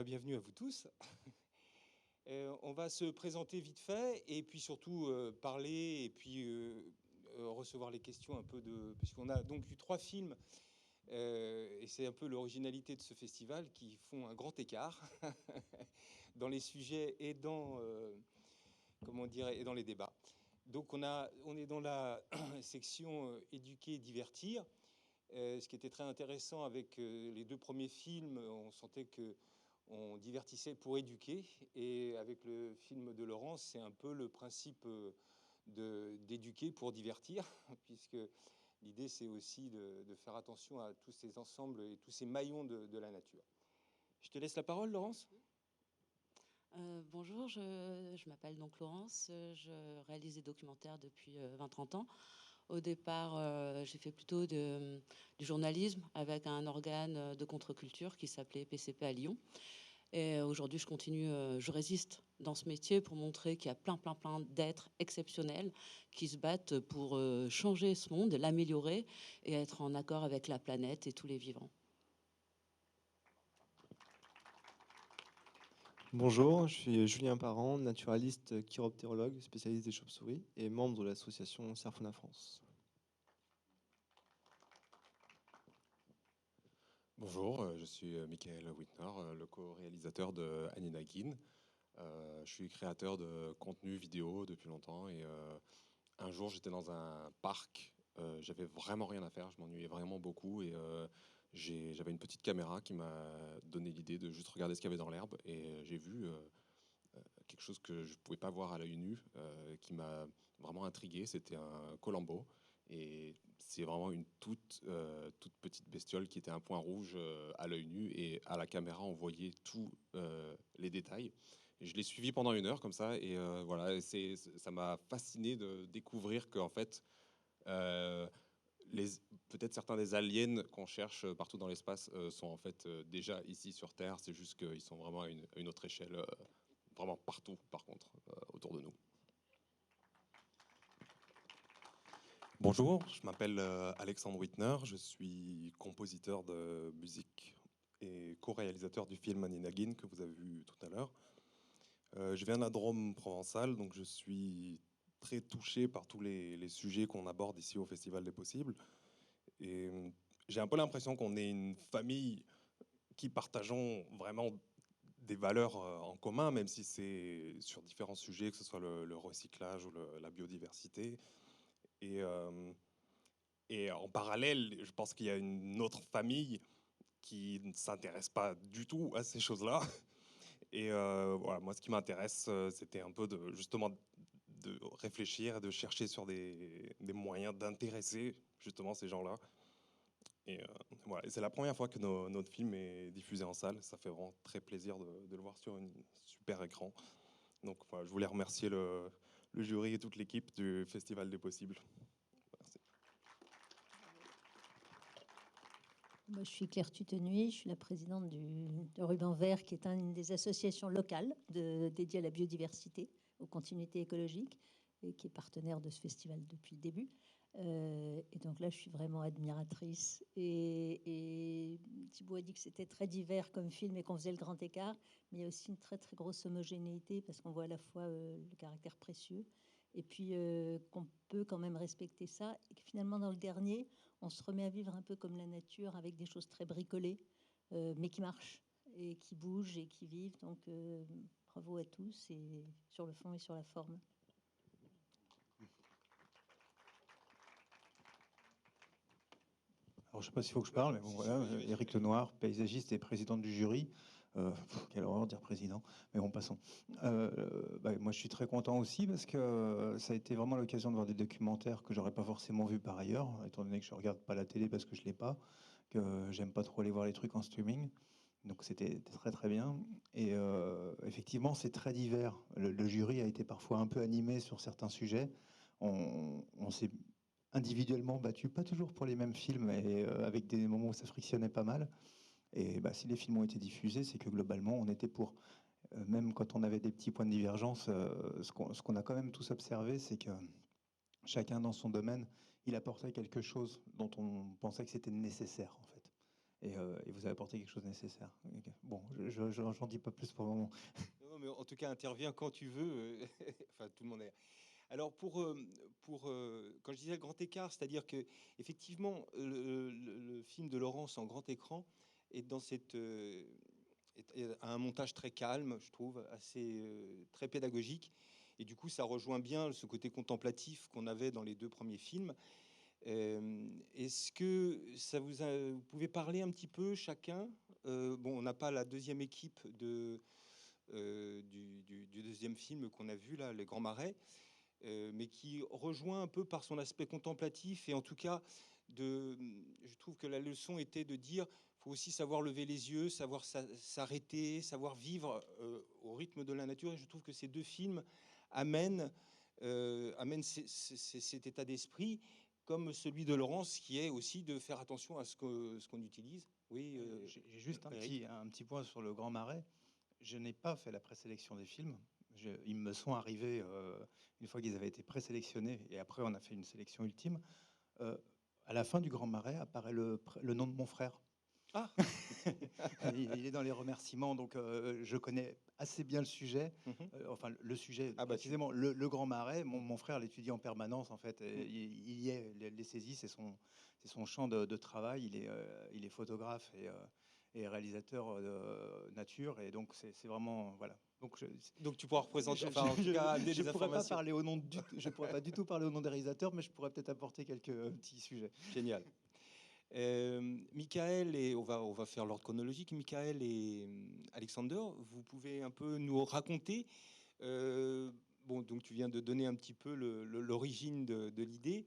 Bienvenue à vous tous. On va se présenter vite fait et puis surtout parler et puis recevoir les questions un peu de... Puisqu'on a donc eu 3 films et c'est un peu l'originalité de ce festival qui font un grand écart dans les sujets et dans, comment dire, et dans les débats. Donc on est dans la section éduquer, divertir. Ce qui était très intéressant avec les 2 premiers films, on sentait que on divertissait pour éduquer, et avec le film de Laurence, c'est un peu le principe d'éduquer pour divertir, puisque l'idée c'est aussi de faire attention à tous ces ensembles et tous ces maillons de la nature. Je te laisse la parole, Laurence. Bonjour, je m'appelle donc Laurence, je réalise des documentaires depuis 20-30 ans. Au départ, j'ai fait plutôt du journalisme avec un organe de contre-culture qui s'appelait PCP à Lyon. Et aujourd'hui, je continue, je résiste dans ce métier pour montrer qu'il y a plein d'êtres exceptionnels qui se battent pour changer ce monde, l'améliorer et être en accord avec la planète et tous les vivants. Bonjour, je suis Julien Parent, naturaliste chiroptérologue, spécialiste des chauves-souris et membre de l'association Cerfauna France. Bonjour, je suis Michael Wittner, le co-réalisateur de Annie Nagin. Je suis créateur de contenu vidéo depuis longtemps et un jour j'étais dans un parc, j'avais vraiment rien à faire, je m'ennuyais vraiment beaucoup et j'avais une petite caméra qui m'a donné l'idée de juste regarder ce qu'il y avait dans l'herbe et j'ai vu quelque chose que je ne pouvais pas voir à l'œil nu, qui m'a vraiment intrigué, c'était un colombo. Et c'est vraiment une toute petite bestiole qui était un point rouge à l'œil nu. Et à la caméra, on voyait tous les détails. Et je l'ai suivi pendant 1 heure comme ça. Et voilà, ça m'a fasciné de découvrir qu'en fait, euh, peut-être certains des aliens qu'on cherche partout dans l'espace sont en fait déjà ici sur Terre. C'est juste qu'ils sont vraiment à une autre échelle, vraiment partout, par contre, autour de nous. Bonjour, je m'appelle Alexandre Wittner, je suis compositeur de musique et co-réalisateur du film Annie Nagin que vous avez vu tout à l'heure. Je viens de la Drôme provençale, donc je suis très touché par tous les sujets qu'on aborde ici au Festival des Possibles. Et j'ai un peu l'impression qu'on est une famille qui partageons vraiment des valeurs en commun, même si c'est sur différents sujets, que ce soit le recyclage ou la biodiversité. Et, euh, et en parallèle, je pense qu'il y a une autre famille qui ne s'intéresse pas du tout à ces choses-là. Et voilà, moi, ce qui m'intéresse, c'était un peu justement de réfléchir et de chercher sur des moyens d'intéresser justement ces gens-là. Et voilà, et c'est la première fois que notre film est diffusé en salle. Ça fait vraiment très plaisir de le voir sur un super écran. Donc voilà, je voulais remercier le jury et toute l'équipe du Festival des Possibles. Merci. Moi, je suis Claire Tutenuy, je suis la présidente de Ruban Vert, qui est une des associations locales dédiées à la biodiversité, aux continuités écologiques, et qui est partenaire de ce festival depuis le début. Et donc là, je suis vraiment admiratrice. Et Thibaut a dit que c'était très divers comme film et qu'on faisait le grand écart, mais il y a aussi une très très grosse homogénéité parce qu'on voit à la fois le caractère précieux et puis qu'on peut quand même respecter ça, et que finalement dans le dernier, on se remet à vivre un peu comme la nature, avec des choses très bricolées, mais qui marchent et qui bougent et qui vivent. Donc bravo à tous, et sur le fond et sur la forme. Alors, je ne sais pas s'il faut que je parle, mais bon, voilà, Éric Lenoir, paysagiste et président du jury. Quelle horreur de dire président, mais bon, passons. Moi, je suis très content aussi parce que ça a été vraiment l'occasion de voir des documentaires que j'aurais pas forcément vus par ailleurs, étant donné que je regarde pas la télé parce que je l'ai pas, que j'aime pas trop aller voir les trucs en streaming. Donc c'était très très bien. Et effectivement, c'est très divers. Le jury a été parfois un peu animé sur certains sujets. On s'est individuellement battu, pas toujours pour les mêmes films, et avec des moments où ça frictionnait pas mal. Et si les films ont été diffusés, c'est que globalement, on était pour. Même quand on avait des petits points de divergence, ce qu'on a quand même tous observé, c'est que chacun dans son domaine il apportait quelque chose dont on pensait que c'était nécessaire, en fait. Et vous avez apporté quelque chose de nécessaire. Bon, j'en dis pas plus pour le moment. Non, mais en tout cas, interviens quand tu veux. Enfin, tout le monde est. Alors, quand je disais le grand écart, c'est-à-dire que effectivement, le film de Laurence en grand écran est dans a un montage très calme, je trouve, assez très pédagogique. Et du coup, ça rejoint bien ce côté contemplatif qu'on avait dans les deux premiers films. Est-ce que vous pouvez parler un petit peu chacun? Bon, on n'a pas la deuxième équipe du deuxième film qu'on a vu là, Les Grands Marais, mais qui rejoint un peu par son aspect contemplatif et en tout cas, je trouve que la leçon était de dire, faut aussi savoir lever les yeux, savoir s'arrêter, savoir vivre au rythme de la nature. Et je trouve que ces deux films amènent cet état d'esprit, comme celui de Laurence, qui est aussi de faire attention à ce qu'on utilise. Oui, J'ai juste Eric. un petit point sur Le Grand Marais. Je n'ai pas fait la présélection des films. Ils me sont arrivés une fois qu'ils avaient été présélectionnés, et après on a fait une sélection ultime. À la fin du Grand Marais apparaît le nom de mon frère. Ah. Il est dans les remerciements, donc je connais assez bien le sujet. Mhm. Enfin, le sujet, Ah bah, précisément, le Grand Marais. Mon frère l'étudie en permanence, en fait. Et il y est, les saisies, c'est son champ de travail. Il est photographe et réalisateur de nature. Et donc, c'est vraiment. Voilà. Donc tu pourras représenter, enfin en tout cas, amener je des pourrais pas informations. parler au nom je pourrais pas du tout parler au nom des réalisateurs, mais je pourrais peut-être apporter quelques petits sujets. Génial. Michael et on va faire l'ordre chronologique. Michael et Alexander, vous pouvez un peu nous raconter. Bon, donc tu viens de donner un petit peu l'origine de l'idée,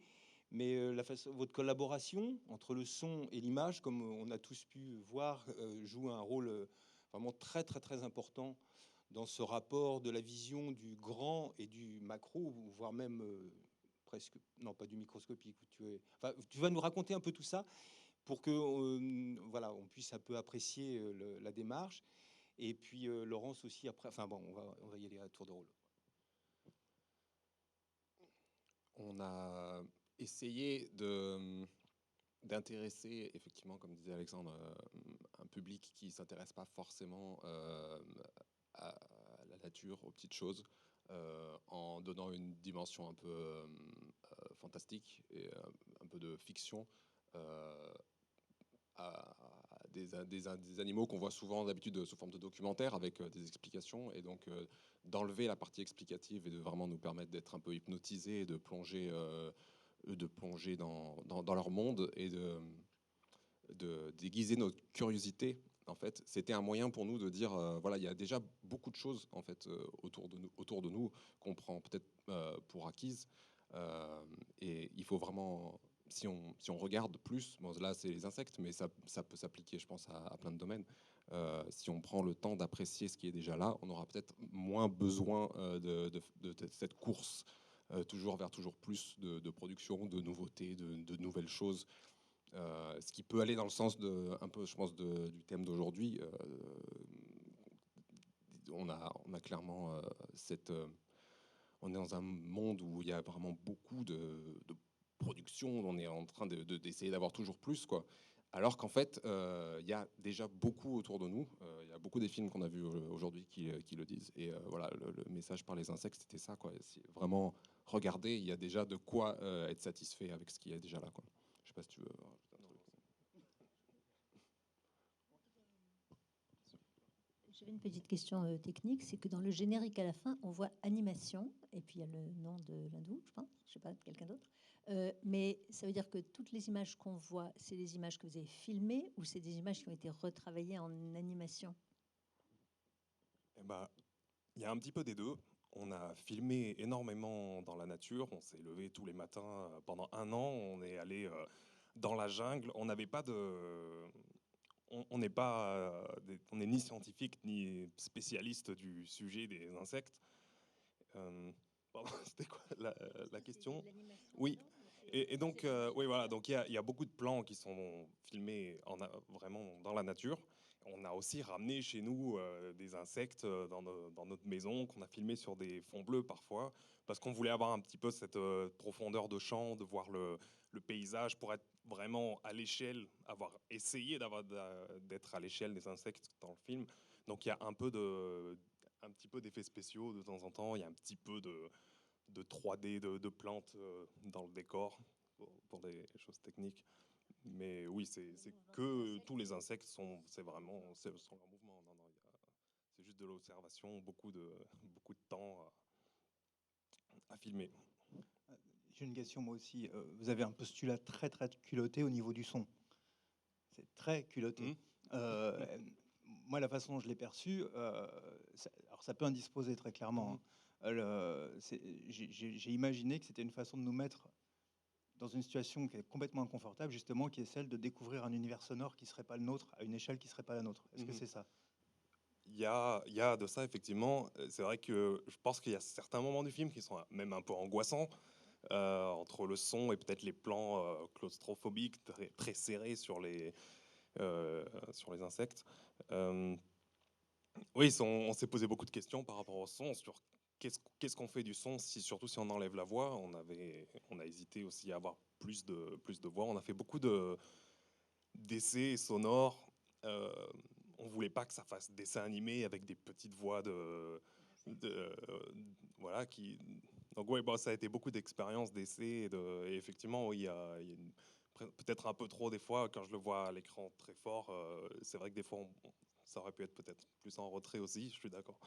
mais votre collaboration entre le son et l'image, comme on a tous pu voir, joue un rôle vraiment très très très important dans ce rapport de la vision du grand et du macro, voire même presque, non pas du microscopique. Tu vas nous raconter un peu tout ça pour que voilà, on puisse un peu apprécier la démarche. Et puis Laurence aussi après. Enfin bon, on va y aller à tour de rôle. On a essayé d'intéresser, effectivement, comme disait Alexandre, un public qui ne s'intéresse pas forcément à la nature, aux petites choses, en donnant une dimension un peu fantastique et un peu de fiction à des animaux qu'on voit souvent d'habitude sous forme de documentaire avec des explications, et donc d'enlever la partie explicative et de vraiment nous permettre d'être un peu hypnotisés et de plonger dans leur monde et de déguiser notre curiosité. En fait, c'était un moyen pour nous de dire voilà, il y a déjà beaucoup de choses en fait autour de nous qu'on prend peut-être pour acquises, et il faut vraiment, si on regarde plus, bon, là c'est les insectes, mais ça peut s'appliquer, je pense, à plein de domaines. Si on prend le temps d'apprécier ce qui est déjà là, on aura peut-être moins besoin de cette course toujours vers toujours plus de production, de nouveautés, de nouvelles choses. Ce qui peut aller dans le sens un peu, je pense, du thème d'aujourd'hui. On a clairement on est dans un monde où il y a vraiment beaucoup de production. On est en train d'essayer d'avoir toujours plus, quoi. Alors qu'en fait, il y a déjà beaucoup autour de nous. Il y a beaucoup des films qu'on a vus aujourd'hui qui le disent. Et voilà, le message par les insectes, c'était ça, quoi. C'est vraiment, regardez, il y a déjà de quoi être satisfait avec ce qui est déjà là, quoi. Je sais pas si tu veux rajouter un truc. J'avais une petite question technique, c'est que dans le générique à la fin, on voit animation, et puis il y a le nom de l'hindou, je pense, je sais pas, de quelqu'un d'autre. Mais ça veut dire que toutes les images qu'on voit, c'est des images que vous avez filmées ou c'est des images qui ont été retravaillées en animation? Eh ben, il y a un petit peu des deux. On a filmé énormément dans la nature. On s'est levé tous les matins pendant un an. On est allé dans la jungle. On n'avait pas de. On n'est pas, on n'est ni scientifique ni spécialiste du sujet des insectes. Pardon, c'était quoi la question? Oui. Et donc, oui, voilà. Donc, il y a beaucoup de plans qui sont filmés vraiment dans la nature. On a aussi ramené chez nous des insectes dans notre maison qu'on a filmé sur des fonds bleus parfois, parce qu'on voulait avoir un petit peu cette profondeur de champ, de voir le paysage pour être vraiment à l'échelle, avoir essayé d'être à l'échelle des insectes dans le film. Donc il y a un petit peu d'effets spéciaux de temps en temps, il y a un petit peu de 3D, de plantes dans le décor pour des choses techniques. Mais oui, c'est que tous les insectes sont en mouvement. Non, non, c'est juste de l'observation, beaucoup de temps à filmer. J'ai une question moi aussi. Vous avez un postulat très très culotté au niveau du son. C'est très culotté. Moi, la façon dont je l'ai perçu, alors ça peut indisposer très clairement. J'ai imaginé que c'était une façon de nous mettre dans une situation qui est complètement inconfortable, justement, qui est celle de découvrir un univers sonore qui ne serait pas le nôtre, à une échelle qui ne serait pas la nôtre. Est-ce que c'est ça? Il y a de ça, effectivement. C'est vrai que je pense qu'il y a certains moments du film qui sont même un peu angoissants, entre le son et peut-être les plans claustrophobiques très serrés sur les insectes. Oui, on s'est posé beaucoup de questions par rapport au son, sur qu'est-ce qu'on fait du son, surtout si on enlève la voix. On a hésité aussi à avoir plus de voix. On a fait beaucoup d'essais sonores. On voulait pas que ça fasse dessin animé avec des petites voix voilà donc ouais, bon, ça a été beaucoup d'expériences, d'essais et effectivement oui, il y a peut-être un peu trop des fois quand je le vois à l'écran très fort. C'est vrai que des fois ça aurait pu être peut-être plus en retrait aussi, je suis d'accord.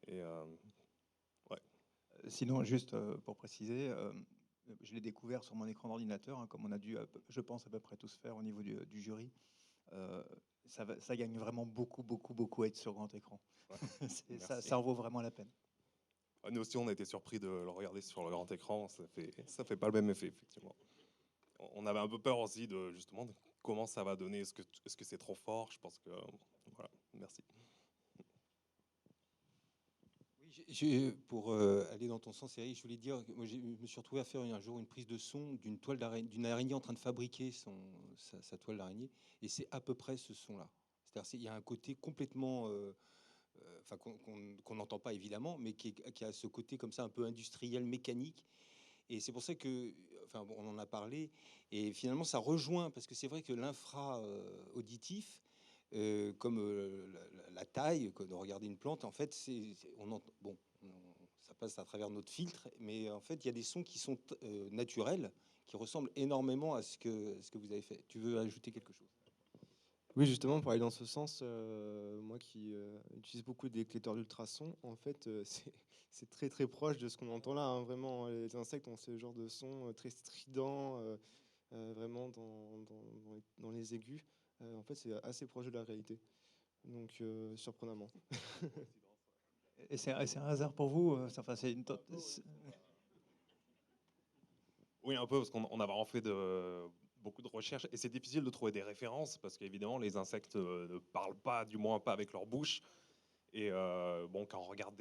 Et ouais. Sinon, juste pour préciser, je l'ai découvert sur mon écran d'ordinateur, hein, comme on a dû, je pense, à peu près tous faire au niveau du jury. Ça gagne vraiment beaucoup à être sur grand écran. Ouais. Ça en vaut vraiment la peine. Nous aussi, on a été surpris de le regarder sur le grand écran. Ça fait pas le même effet, effectivement. On avait un peu peur aussi de justement de comment ça va donner. Est-ce que c'est trop fort? Je pense que voilà. Merci. Oui, pour aller dans ton sens, Eric, je voulais dire que moi, je me suis retrouvé à faire un jour une prise de son d'une araignée en train de fabriquer sa toile d'araignée, et c'est à peu près ce son-là. C'est-à-dire il y a un côté complètement, enfin qu'on n'entend pas évidemment, mais qui a ce côté comme ça un peu industriel, mécanique. Et c'est pour ça que, enfin, bon, on en a parlé, et finalement ça rejoint, parce que c'est vrai que l'infra auditif, comme la taille, de regarder une plante, en fait, ça passe à travers notre filtre, mais en fait, il y a des sons qui sont naturels, qui ressemblent énormément à ce que vous avez fait. Tu veux ajouter quelque chose? Oui, justement, pour aller dans ce sens, moi qui utilise beaucoup d'électeurs d'ultrasons, en fait, c'est très très proche de ce qu'on entend là, hein. Vraiment, les insectes ont ce genre de son très strident, vraiment dans les aigus. En fait, c'est assez proche de la réalité. Donc, surprenamment. Et c'est un hasard pour vous? Enfin, Oui, un peu, parce qu'on a vraiment fait beaucoup de recherches et c'est difficile de trouver des références parce qu'évidemment, les insectes ne parlent pas, du moins pas avec leur bouche. Et bon, quand on regarde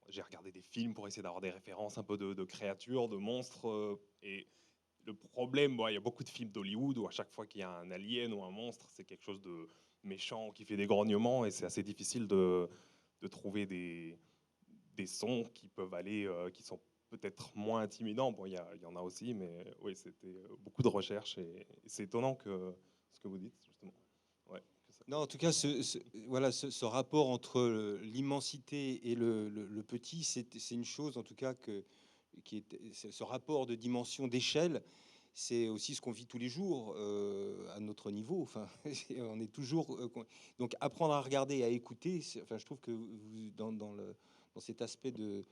j'ai regardé des films pour essayer d'avoir des références un peu de créatures, de monstres. Et le problème, bon, il y a beaucoup de films d'Hollywood où à chaque fois qu'il y a un alien ou un monstre, c'est quelque chose de méchant qui fait des grognements et c'est assez difficile de trouver des sons qui peuvent aller, qui sont peut-être moins intimidants. Bon, il y en a aussi, mais oui, c'était beaucoup de recherches et c'est étonnant que ce que vous dites, justement. Ouais, Non, en tout cas, voilà, ce rapport entre l'immensité et le petit, c'est une chose, en tout cas, ce rapport de dimension, d'échelle, c'est aussi ce qu'on vit tous les jours à notre niveau. Enfin, on est toujours. Donc, apprendre à regarder et à écouter, enfin, je trouve que dans cet aspect de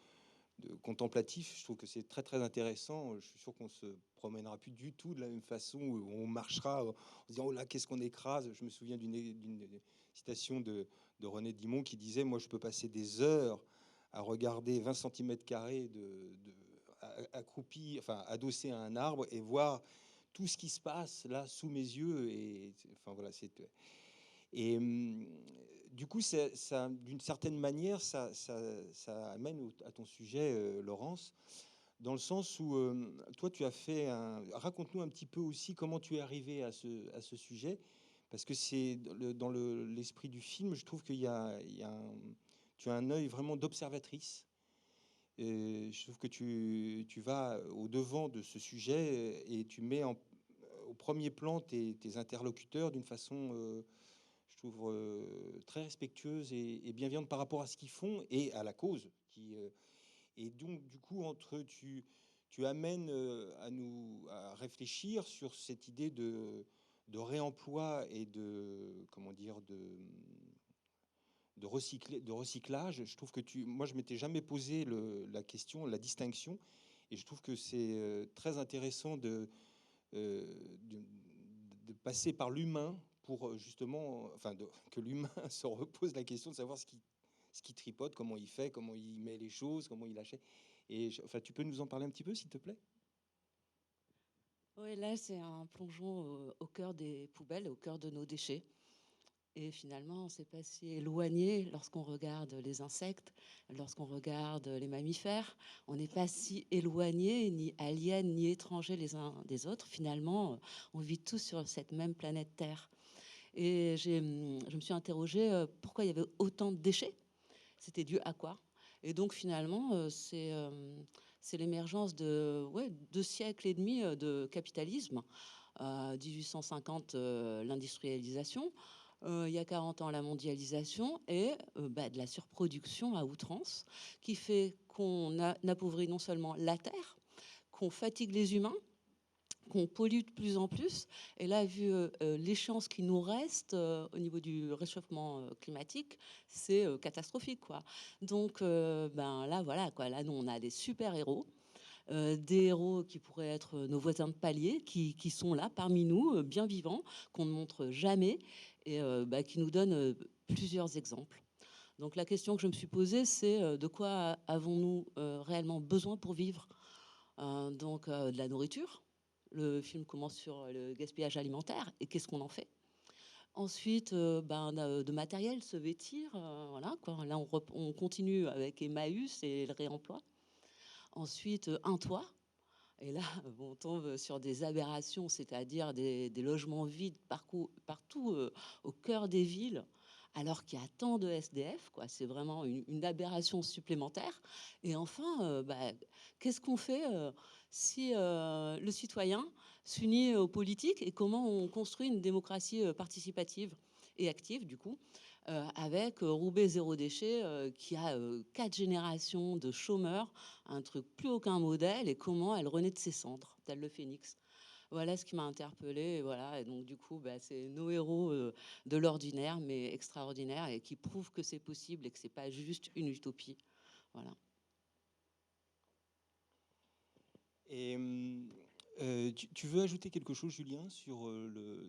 contemplatif, je trouve que c'est très très intéressant. Je suis sûr qu'on se promènera plus du tout de la même façon, où on marchera en se disant oh là, qu'est-ce qu'on écrase. Je me souviens d'une citation de René Dimon qui disait moi je peux passer des heures à regarder 20 cm² accroupi, enfin adossé à un arbre, et voir tout ce qui se passe là sous mes yeux. Et enfin voilà, c'est et du coup, ça, d'une certaine manière, ça amène à ton sujet, Laurence, dans le sens où toi, tu as fait un... Raconte-nous un petit peu aussi comment tu es arrivé à ce sujet, parce que c'est l'esprit du film. Je trouve tu as un œil vraiment d'observatrice. Je trouve que tu vas au devant de ce sujet et tu mets au premier plan tes interlocuteurs d'une façon, je trouve, très respectueuse et bienveillante par rapport à ce qu'ils font et à la cause. Et donc, du coup, tu amènes à réfléchir sur cette idée de réemploi et comment dire, de recyclage. Je trouve que moi, je m'étais jamais posé la question, la distinction, et je trouve que c'est très intéressant de passer par l'humain pour justement, enfin, que l'humain se repose la question de savoir ce qui tripote, comment il fait, comment il met les choses, comment il achète. Et enfin, tu peux nous en parler un petit peu, s'il te plaît? Oui, là, c'est un plongeon au cœur des poubelles, au cœur de nos déchets. Et finalement, on ne s'est pas si éloigné lorsqu'on regarde les insectes, lorsqu'on regarde les mammifères. On n'est pas si éloigné, ni aliens, ni étrangers les uns des autres. Finalement, on vit tous sur cette même planète Terre. Et je me suis interrogée pourquoi il y avait autant de déchets. C'était dû à quoi? Et donc finalement, c'est l'émergence de 2 siècles et demi de capitalisme. 1850, l'industrialisation. Il y a 40 ans, la mondialisation et de la surproduction à outrance qui fait qu'on appauvrit non seulement la Terre, qu'on fatigue les humains, qu'on pollue de plus en plus. Et là, vu l'échéance qui nous reste au niveau du réchauffement climatique, c'est catastrophique, quoi. Donc, là, voilà, quoi. Là, nous, on a des super-héros. Des héros qui pourraient être nos voisins de palier, qui sont là parmi nous, bien vivants, qu'on ne montre jamais, et qui nous donnent plusieurs exemples. Donc la question que je me suis posée, c'est de quoi avons-nous réellement besoin pour vivre? De la nourriture. Le film commence sur le gaspillage alimentaire, et qu'est-ce qu'on en fait? Ensuite, de matériel, se vêtir, voilà, quoi. Là, on continue avec Emmaüs et le réemploi. Ensuite, un toit. Et là, on tombe sur des aberrations, c'est-à-dire des logements vides partout au cœur des villes, alors qu'il y a tant de SDF, quoi. C'est vraiment une aberration supplémentaire. Et enfin, qu'est-ce qu'on fait si le citoyen s'unit aux politiques, et comment on construit une démocratie participative et active, du coup, avec Roubaix Zéro Déchet, qui a 4 générations de chômeurs, un truc plus aucun modèle, et comment elle renaît de ses cendres, tel le phénix. Voilà ce qui m'a interpellée. Et voilà, et donc du coup, c'est nos héros de l'ordinaire, mais extraordinaires, et qui prouvent que c'est possible et que c'est pas juste une utopie. Voilà. Et tu veux ajouter quelque chose, Julien, sur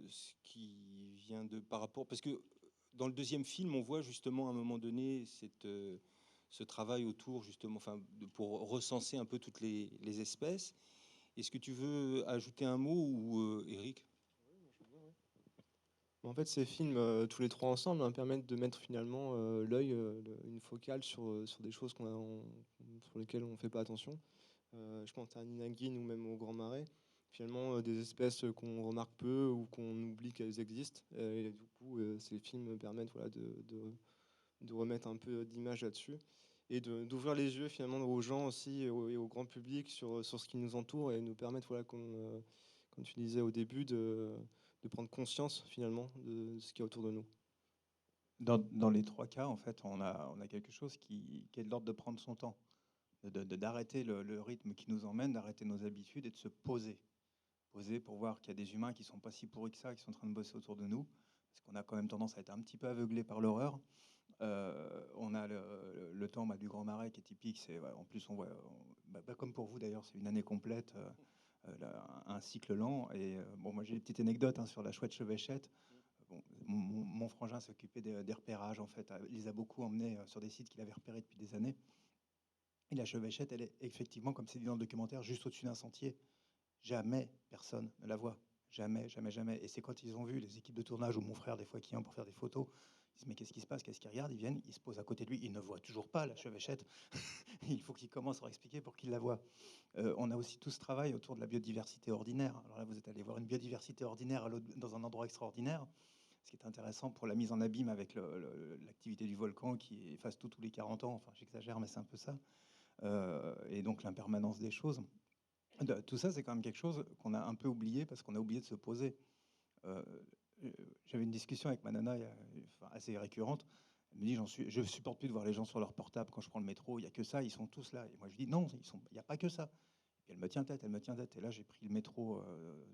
ce qui vient de par rapport, parce que dans le deuxième film, on voit justement à un moment donné ce travail autour justement, enfin, pour recenser un peu toutes les espèces. Est-ce que tu veux ajouter un mot ou Eric? En fait, ces films, tous les trois ensemble, permettent de mettre finalement l'œil, une focale sur des choses sur lesquelles on ne fait pas attention. Je pense à Ninagin ou même au Grand Marais. Finalement, des espèces qu'on remarque peu ou qu'on oublie qu'elles existent. Et du coup, ces films permettent, voilà, de remettre un peu d'image là-dessus et d'ouvrir les yeux finalement aux gens aussi et au grand public sur ce qui nous entoure et nous permettre, voilà, comme tu disais au début, de prendre conscience finalement de ce qu'il y a autour de nous. Dans les trois cas, en fait, on a quelque chose qui est de l'ordre de prendre son temps, d'arrêter le rythme qui nous emmène, d'arrêter nos habitudes et de se poser. Poser pour voir qu'il y a des humains qui sont pas si pourris que ça, qui sont en train de bosser autour de nous, parce qu'on a quand même tendance à être un petit peu aveuglé par l'horreur. On a le temps du Grand Marais qui est typique. C'est, en plus, on voit, comme pour vous d'ailleurs, c'est une année complète, un cycle lent. Et bon, moi j'ai une petite anecdote sur la chouette chevêchette. Bon, mon frangin s'occupait des repérages, en fait. Il les a beaucoup emmenés sur des sites qu'il avait repérés depuis des années. Et la chevêchette, elle est effectivement, comme c'est dit dans le documentaire, juste au-dessus d'un sentier. Jamais personne ne la voit. Jamais, jamais, jamais. Et c'est quand ils ont vu les équipes de tournage ou mon frère, des fois, qui vient pour faire des photos, ils disent mais qu'est-ce qui se passe, qu'est-ce qu'ils regardent? Ils viennent, ils se posent à côté de lui, ils ne voient toujours pas la chevêchette. Il faut qu'ils commencent à leur expliquer pour qu'ils la voient. On a aussi tout ce travail autour de la biodiversité ordinaire. Alors là, vous êtes allé voir une biodiversité ordinaire dans un endroit extraordinaire. ce qui est intéressant pour la mise en abîme avec l'activité du volcan qui efface tout tous les 40 ans. Enfin, j'exagère, mais c'est un peu ça. Et donc l'impermanence des choses. Tout ça, c'est quand même quelque chose qu'on a un peu oublié parce qu'on a oublié de se poser. Euh, J'avais une discussion avec ma nana enfin, assez récurrente. Elle me dit, je supporte plus de voir les gens sur leur portable quand je prends le métro. Il y a que ça, ils sont tous là. Et moi, je dis non, il n'y a pas que ça. Et puis elle me tient tête, elle me tient tête. Et là, j'ai pris le métro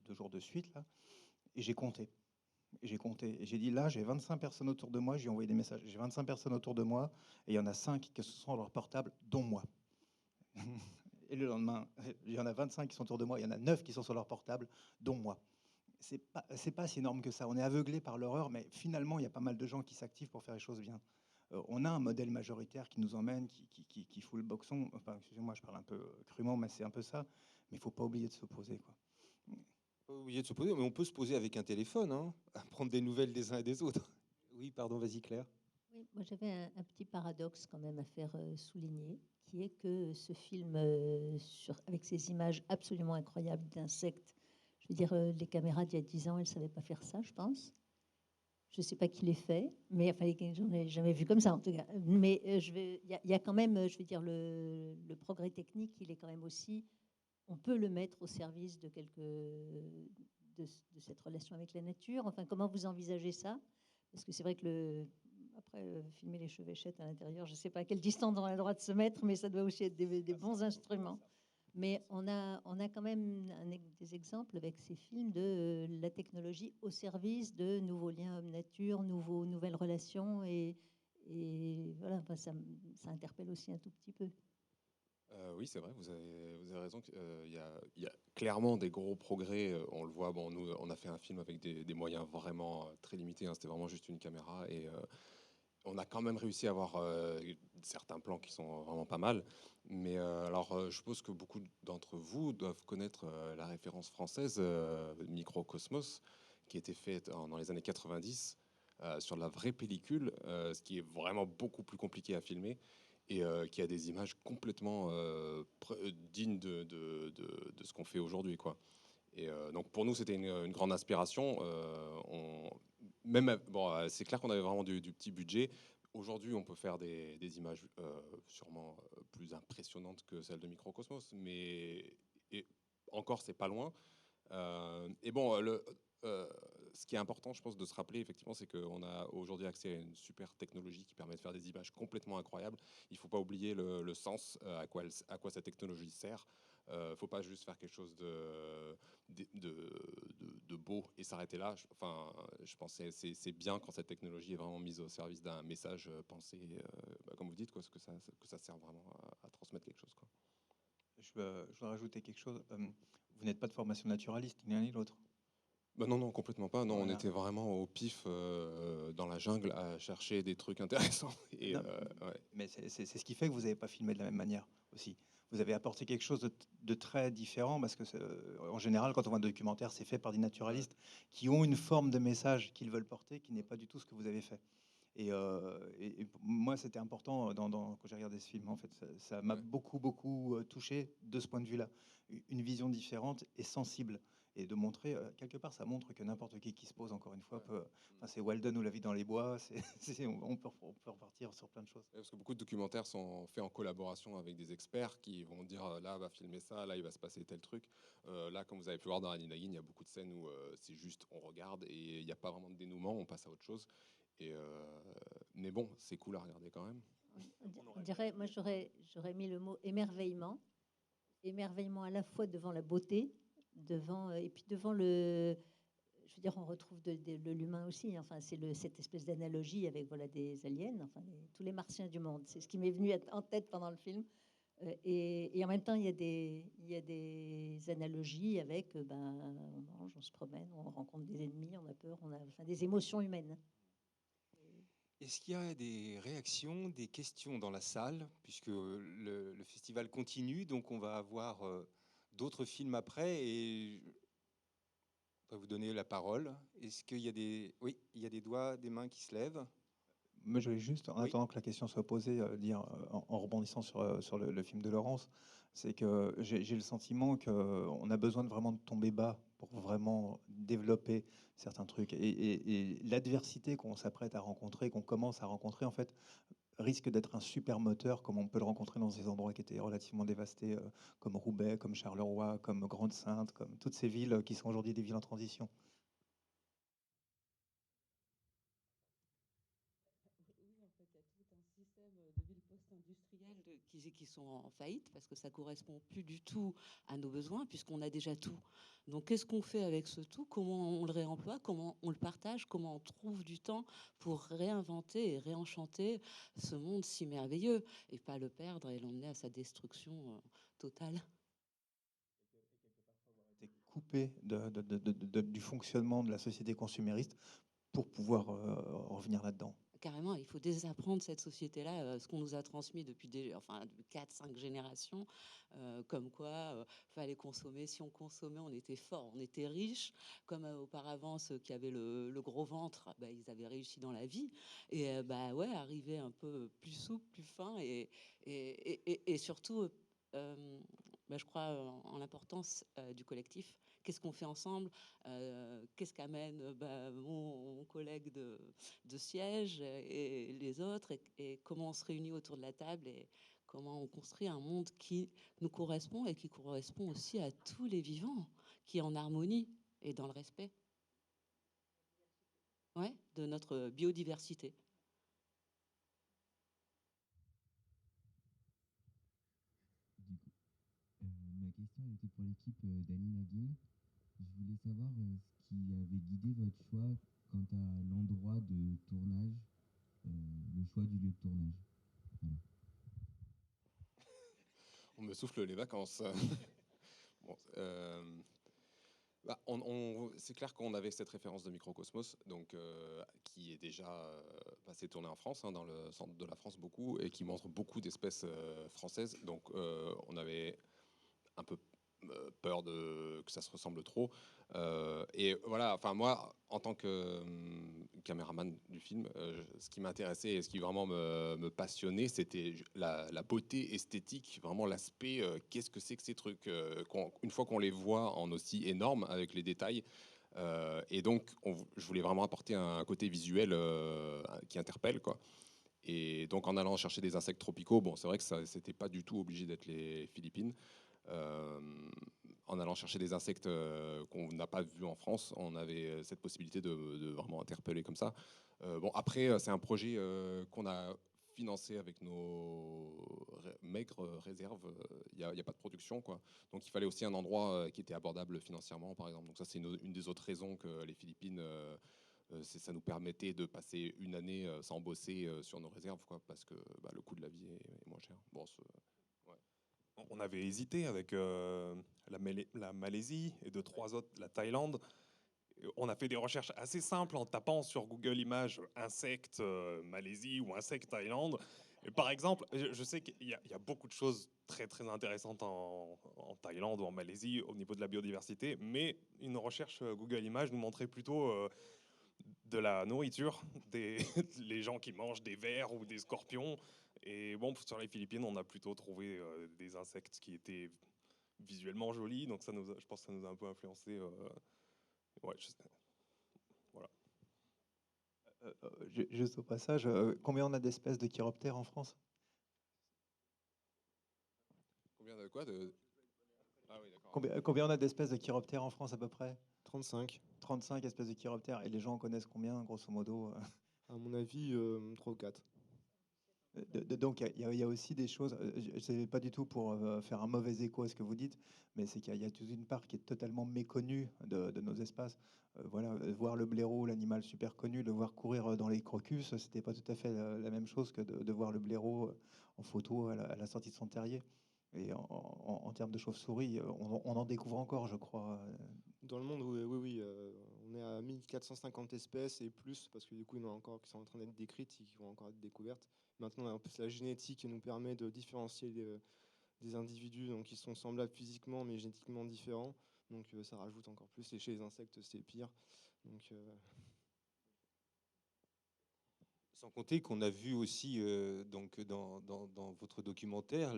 2 jours de suite là, et j'ai compté. Et j'ai compté. Et j'ai dit là, j'ai 25 personnes autour de moi. J'ai envoyé des messages. J'ai 25 personnes autour de moi, et il y en a 5 qui sont sur leur portable, dont moi. Et le lendemain, il y en a 25 qui sont autour de moi. Il y en a 9 qui sont sur leur portable, dont moi. C'est pas si énorme que ça. On est aveuglé par l'horreur, mais finalement, il y a pas mal de gens qui s'activent pour faire les choses bien. On a un modèle majoritaire qui nous emmène, qui fout le boxon. Enfin, excusez-moi, je parle un peu crûment, mais c'est un peu ça. Mais il faut pas oublier de s'opposer, quoi. Pas obligé de se poser, mais on peut se poser avec un téléphone, hein, à prendre des nouvelles des uns et des autres. Oui, pardon, vas-y Claire. Oui, moi j'avais un petit paradoxe quand même à faire souligner, qui est que ce film, avec ces images absolument incroyables d'insectes, je veux dire, les caméras d'il y a 10 ans, elles ne savaient pas faire ça, je pense. Je ne sais pas qui les fait, mais enfin, j'en ai jamais vu comme ça en tout cas. Mais il y a quand même, je veux dire, le progrès technique, il est quand même aussi, on peut le mettre au service de de cette relation avec la nature. Enfin, comment vous envisagez ça? Parce que c'est vrai que après, filmer les chevêchettes à l'intérieur, je ne sais pas à quelle distance on a le droit de se mettre, mais ça doit aussi être des bons instruments. Mais on a quand même des exemples avec ces films de la technologie au service de nouveaux liens homme-nature, nouvelles relations. Et voilà, enfin, ça interpelle aussi un tout petit peu. Oui, c'est vrai, vous avez raison. Il y a clairement des gros progrès. On le voit, bon, nous, on a fait un film avec des moyens vraiment très limités, hein. C'était vraiment juste une caméra. Et on a quand même réussi à avoir certains plans qui sont vraiment pas mal. Mais je suppose que beaucoup d'entre vous doivent connaître la référence française Microcosmos, qui a été faite dans les années 90 sur la vraie pellicule, ce qui est vraiment beaucoup plus compliqué à filmer et qui a des images complètement dignes de ce qu'on fait aujourd'hui, quoi. Et donc pour nous, c'était une grande inspiration. Bon, c'est clair qu'on avait vraiment du petit budget. Aujourd'hui, on peut faire des images sûrement plus impressionnantes que celles de Microcosmos, mais et encore, c'est pas loin. Et bon, ce qui est important, je pense, de se rappeler, effectivement, c'est qu'on a aujourd'hui accès à une super technologie qui permet de faire des images complètement incroyables. Il ne faut pas oublier le sens, à quoi cette technologie sert. Il ne faut pas juste faire quelque chose de beau et s'arrêter là. Enfin, je pense que c'est bien quand cette technologie est vraiment mise au service d'un message pensé, comme vous dites, quoi, que ça sert vraiment à transmettre quelque chose, quoi. Je voudrais rajouter quelque chose. Vous n'êtes pas de formation naturaliste, ni l'un ni l'autre. Bah non, non, complètement pas. Non, on Voilà. était vraiment au pif dans la jungle à chercher des trucs intéressants. Et Non, ouais. mais c'est ce qui fait que vous n'avez pas filmé de la même manière aussi. Vous avez apporté quelque chose de très différent parce que, en général, quand on voit un documentaire, c'est fait par des naturalistes qui ont une forme de message qu'ils veulent porter qui n'est pas du tout ce que vous avez fait. Et moi, c'était important quand j'ai regardé ce film. En fait, ça m'a Ouais. beaucoup touché de ce point de vue-là. Une vision différente et sensible. Et de montrer, quelque part, ça montre que n'importe qui se pose, encore une fois, peut. Enfin, c'est Walden ou La vie dans les bois. On peut repartir sur plein de choses. Ouais, parce que beaucoup de documentaires sont faits en collaboration avec des experts qui vont dire là, va filmer ça, là, il va se passer tel truc. Là, comme vous avez pu voir dans Annie Nagin, il y a beaucoup de scènes où c'est juste on regarde et il n'y a pas vraiment de dénouement, on passe à autre chose. Et, mais bon, c'est cool à regarder quand même. On dirait, moi j'aurais mis le mot émerveillement. Émerveillement à la fois devant la beauté, et puis devant je veux dire, on retrouve de l'humain aussi. Enfin, c'est cette espèce d'analogie avec voilà des aliens, enfin tous les martiens du monde. C'est ce qui m'est venu en tête pendant le film. Et en même temps, il y a des analogies avec, on mange, on se promène, on rencontre des ennemis, on a peur, on a enfin, des émotions humaines. Est-ce qu'il y a des réactions, des questions dans la salle, puisque le festival continue, donc on va avoir d'autres films après, et je vais vous donner la parole. Est-ce qu'il y a oui, il y a des doigts, des mains qui se lèvent? Moi, je voulais juste, en Oui. attendant que la question soit posée, dire, en rebondissant sur le film de Laurence, c'est que j'ai le sentiment qu'on a besoin de vraiment de tomber bas pour vraiment développer certains trucs. Et l'adversité qu'on s'apprête à rencontrer, qu'on commence à rencontrer, en fait, risque d'être un super moteur, comme on peut le rencontrer dans ces endroits qui étaient relativement dévastés, comme Roubaix, comme Charleroi, comme Grande-Synthe, comme toutes ces villes qui sont aujourd'hui des villes en transition. Oui, en fait, il y a tout un système de villes post-industrielles qui sont en faillite parce que ça ne correspond plus du tout à nos besoins puisqu'on a déjà tout. Donc, qu'est-ce qu'on fait avec ce tout? Comment on le réemploie? Comment on le partage? Comment on trouve du temps pour réinventer et réenchanter ce monde si merveilleux et pas le perdre et l'emmener à sa destruction totale? Été coupé du fonctionnement de la société consumériste pour pouvoir revenir là-dedans. Carrément, il faut désapprendre cette société-là, ce qu'on nous a transmis depuis 4-5 générations, comme quoi fallait consommer. Si on consommait, on était fort, on était riche. Comme auparavant, ceux qui avaient le gros ventre, bah, ils avaient réussi dans la vie. Et bah ouais, arriver un peu plus souple, plus fin et surtout, bah, je crois en l'importance du collectif. Qu'est-ce qu'on fait ensemble? Qu'est-ce qu'amène bah, mon collègue de siège et les autres et comment on se réunit autour de la table et comment on construit un monde qui nous correspond et qui correspond aussi à tous les vivants, qui est en harmonie et dans le respect, ouais, de notre biodiversité. Du coup, ma question était pour l'équipe d'Annie Nagin. Je voulais savoir ce qui avait guidé votre choix quant à l'endroit de tournage, le choix du lieu de tournage. Voilà. On me souffle les vacances. Bon, c'est clair qu'on avait cette référence de Microcosmos, donc, qui est déjà passé tourné en France, hein, dans le centre de la France beaucoup, et qui montre beaucoup d'espèces françaises. Donc on avait un peu peur que ça se ressemble trop. Et voilà, enfin moi, en tant que caméraman du film, ce qui m'intéressait et ce qui vraiment me passionnait, c'était la beauté esthétique, vraiment l'aspect, qu'est-ce que c'est que ces trucs, une fois qu'on les voit en aussi énorme avec les détails. Et donc, je voulais vraiment apporter un côté visuel qui interpelle, quoi. Et donc, en allant chercher des insectes tropicaux, bon, c'est vrai que ça, c'était pas du tout obligé d'être les Philippines. Euh, En allant chercher des insectes qu'on n'a pas vus en France, on avait cette possibilité de vraiment interpeller comme ça. Bon, après, c'est un projet qu'on a financé avec nos maigres réserves. Il n'y a pas de production, quoi. Donc, il fallait aussi un endroit qui était abordable financièrement, par exemple. Donc, ça, c'est une des autres raisons que les Philippines, ça nous permettait de passer une année sans bosser sur nos réserves, quoi, parce que bah, le coût de la vie est moins cher. Bon, ouais. On avait hésité avec la Malaisie et deux, trois autres, la Thaïlande. On a fait des recherches assez simples en tapant sur Google Images insectes Malaisie ou insectes Thaïlande. Et par exemple, je sais qu'il y a beaucoup de choses très très intéressantes en Thaïlande ou en Malaisie au niveau de la biodiversité, mais une recherche Google Images nous montrait plutôt de la nourriture, les gens qui mangent des vers ou des scorpions. Et bon, sur les Philippines, on a plutôt trouvé des insectes qui étaient visuellement jolis, donc je pense que ça nous a un peu influencé. Ouais, voilà. Juste au passage, combien on a d'espèces de chiroptères en France? Combien de quoi Ah oui, d'accord. Combien on a d'espèces de chiroptères en France à peu près? 35. 35 espèces de chiroptères. Et les gens en connaissent combien, grosso modo? À mon avis, 3 ou 4. Donc il y a aussi des choses, c'est pas du tout pour faire un mauvais écho à ce que vous dites, mais c'est qu'il y a toute une part qui est totalement méconnue de nos espaces. Voilà, voir le blaireau, l'animal super connu, le voir courir dans les crocus, c'était pas tout à fait la même chose que de voir le blaireau en photo à la sortie de son terrier. Et en termes de chauve-souris, on en découvre encore, je crois. Dans le monde, oui, oui, oui, on est à 1450 espèces et plus, parce que du coup, il y en a encore qui sont en train d'être décrites et qui vont encore être découvertes. Maintenant, en plus, la génétique nous permet de différencier des individus donc, qui sont semblables physiquement, mais génétiquement différents. Donc, ça rajoute encore plus. Et chez les insectes, c'est pire. Donc, Sans compter qu'on a vu aussi donc dans votre documentaire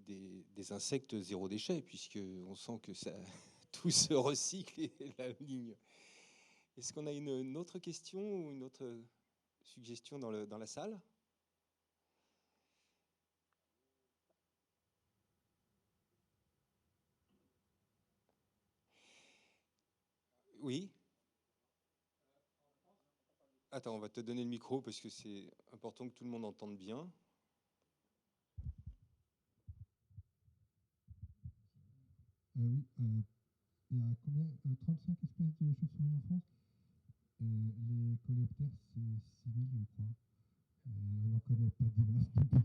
des insectes zéro déchet, puisque on sent que ça, tout se recycle et la ligne. Est-ce qu'on a une autre question ou une autre suggestion dans la salle? Oui. Attends, on va te donner le micro parce que c'est important que tout le monde entende bien. Oui, il y a combien 35 espèces de chauves-souris en France. Les coléoptères, c'est 6 000, je crois. On n'en connaît pas des masses non plus.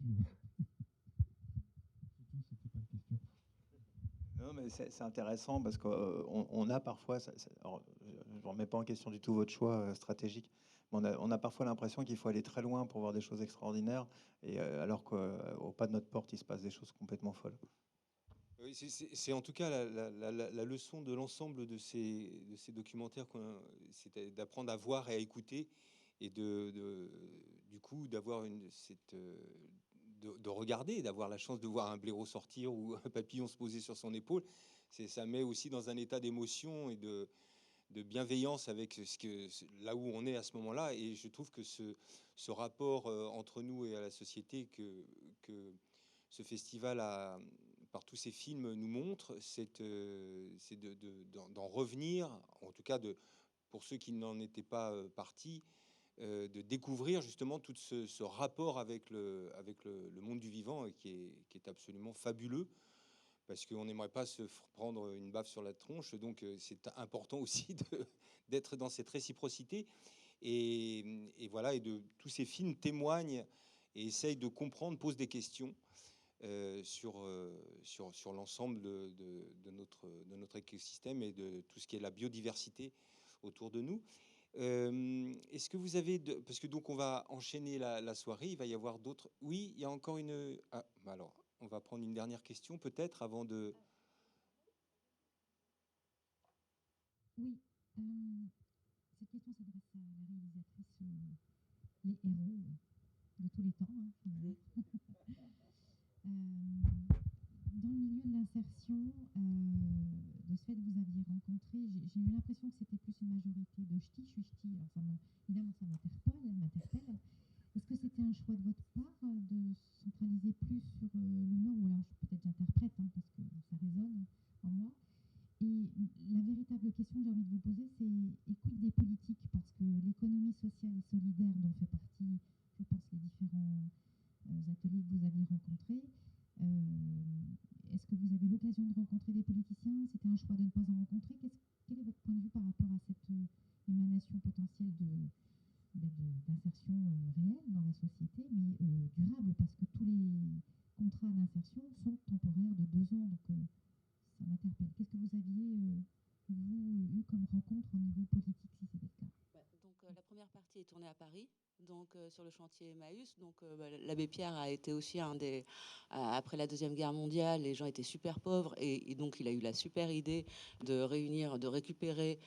Surtout, c'était pas une question. Non, mais c'est intéressant parce qu'on a parfois, alors, je ne remets pas en question du tout votre choix stratégique, mais on a parfois l'impression qu'il faut aller très loin pour voir des choses extraordinaires, et alors qu'au pas de notre porte, il se passe des choses complètement folles. Oui, c'est en tout cas la leçon de l'ensemble de ces documentaires, c'est d'apprendre à voir et à écouter, et du coup d'avoir de regarder, d'avoir la chance de voir un blaireau sortir ou un papillon se poser sur son épaule. Ça met aussi dans un état d'émotion et de bienveillance avec là où on est à ce moment-là. Et je trouve que ce rapport entre nous et à la société que ce festival par tous ces films nous montre, c'est d'en revenir, en tout cas pour ceux qui n'en étaient pas partis, de découvrir justement tout ce rapport avec le monde du vivant, qui est absolument fabuleux, parce qu'on n'aimerait pas se prendre une baffe sur la tronche. Donc c'est important aussi d'être dans cette réciprocité. Et voilà, et tous ces films témoignent et essayent de comprendre, posent des questions sur l'ensemble de notre écosystème et de tout ce qui est la biodiversité autour de nous. Est-ce que vous avez... parce que donc on va enchaîner la soirée, il va y avoir d'autres... Oui, il y a encore une... Ah, alors, on va prendre une dernière question peut-être avant de... Oui, cette question s'adresse à la réalisatrice, les héros de tous les temps, hein, finalement. Dans le milieu de l'insertion, de ce fait que vous aviez rencontré, j'ai eu l'impression que c'était plus une majorité de ch'tis. Je suis ch'ti, alors évidemment ça m'interpelle. Est-ce que c'était un choix de votre part de centraliser plus sur le Nord, ou alors peut-être j'interprète parce que ça résonne en moi. Et la véritable question que j'ai envie de vous poser, c'est quid des politiques, parce que l'économie sociale et solidaire dont fait partie, je pense, les différents ateliers que vous aviez rencontrés, est-ce que vous avez eu l'occasion de rencontrer des politiciens? C'était un choix de ne pas en rencontrer. Quel est votre point de vue par rapport à cette émanation potentielle d'insertion réelle dans la société, mais durable, parce que tous les contrats d'insertion sont temporaires de 2 ans, donc ça m'interpelle. Qu'est-ce que vous aviez, vous, eu comme rencontre au niveau politique, si c'était le cas? Donc la première partie est tournée à Paris, donc sur le chantier Emmaüs. Donc l'abbé Pierre a été aussi après la Deuxième Guerre mondiale, les gens étaient super pauvres, et donc il a eu la super idée de réunir, de récupérer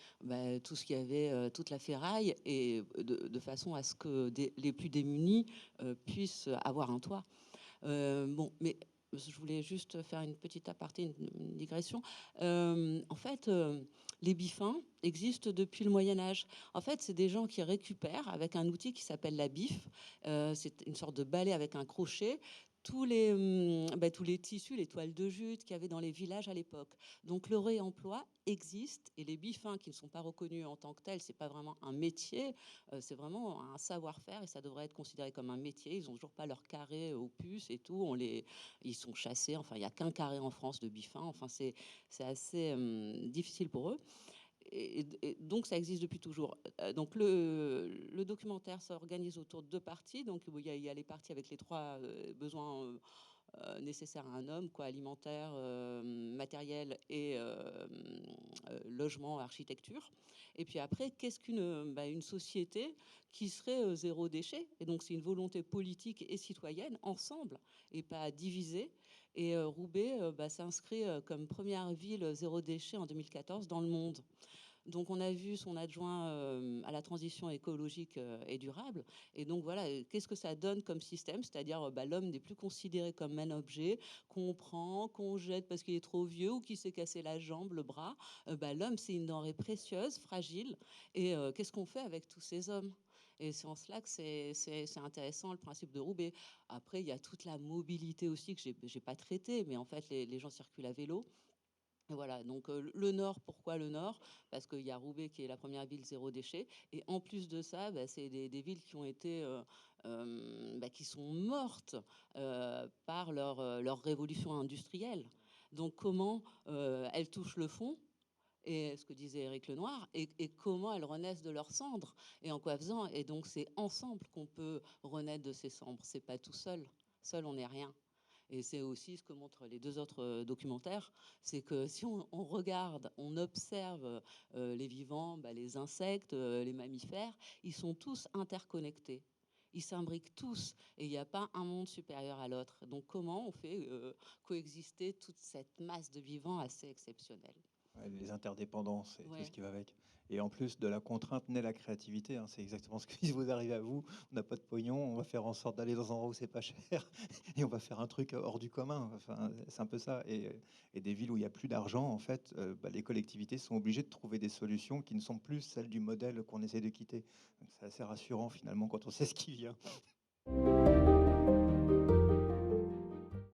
tout ce qu'il y avait, toute la ferraille, et de façon à ce que les plus démunis puissent avoir un toit. Bon, mais je voulais juste faire une petite aparté, une digression. En fait, les bifins existent depuis le Moyen-Âge. En fait, c'est des gens qui récupèrent avec un outil qui s'appelle la biffe. C'est une sorte de balai avec un crochet. Tous les tissus, les toiles de jute qu'il y avait dans les villages à l'époque. Donc le réemploi existe, et les bifins qui ne sont pas reconnus en tant que tels, c'est pas vraiment un métier, c'est vraiment un savoir-faire, et ça devrait être considéré comme un métier. Ils ont toujours pas leur carré aux puces et tout. Ils sont chassés. Enfin, il y a qu'un carré en France de bifins. Enfin, c'est assez difficile pour eux. Et donc ça existe depuis toujours. Donc le documentaire s'organise autour de 2 parties. Donc il y a les parties avec les 3 besoins nécessaires à un homme, quoi, alimentaire, matériel et logement, architecture. Et puis après, qu'est-ce une société qui serait zéro déchet? Et donc c'est une volonté politique et citoyenne ensemble, et pas divisée. Et Roubaix s'inscrit comme première ville zéro déchet en 2014 dans le monde. Donc on a vu son adjoint à la transition écologique et durable. Et donc voilà, qu'est-ce que ça donne comme système? C'est-à-dire l'homme n'est plus considéré comme un objet qu'on prend, qu'on jette parce qu'il est trop vieux ou qu'il s'est cassé la jambe, le bras. L'homme, c'est une denrée précieuse, fragile. Et qu'est-ce qu'on fait avec tous ces hommes? Et c'est en cela que c'est intéressant le principe de Roubaix. Après, il y a toute la mobilité aussi que j'ai pas traité, mais en fait, les gens circulent à vélo. Et voilà, donc le Nord, pourquoi le Nord? Parce qu'il y a Roubaix qui est la première ville zéro déchet. Et en plus de ça, c'est des villes qui ont été, qui sont mortes par leur révolution industrielle. Donc comment elles touchent le fond? Et ce que disait Éric Lenoir, et comment elles renaissent de leurs cendres, et en quoi faisant. Et donc c'est ensemble qu'on peut renaître de ces cendres, c'est pas tout seul. Seul, on n'est rien. Et c'est aussi ce que montrent les deux autres documentaires, c'est que si on regarde, on observe les vivants, les insectes, les mammifères, ils sont tous interconnectés. Ils s'imbriquent tous et il n'y a pas un monde supérieur à l'autre. Donc comment on fait coexister toute cette masse de vivants assez exceptionnelle? Ouais, les interdépendances et tout Ouais. ce qui va avec. Et en plus de la contrainte naît la créativité, hein. C'est exactement ce qui vous arrive à vous. On n'a pas de pognon, on va faire en sorte d'aller dans un endroit où c'est pas cher et on va faire un truc hors du commun. Enfin, c'est un peu ça. Et des villes où il y a plus d'argent, en fait, les collectivités sont obligées de trouver des solutions qui ne sont plus celles du modèle qu'on essaie de quitter. Donc, c'est assez rassurant finalement quand on sait ce qui vient.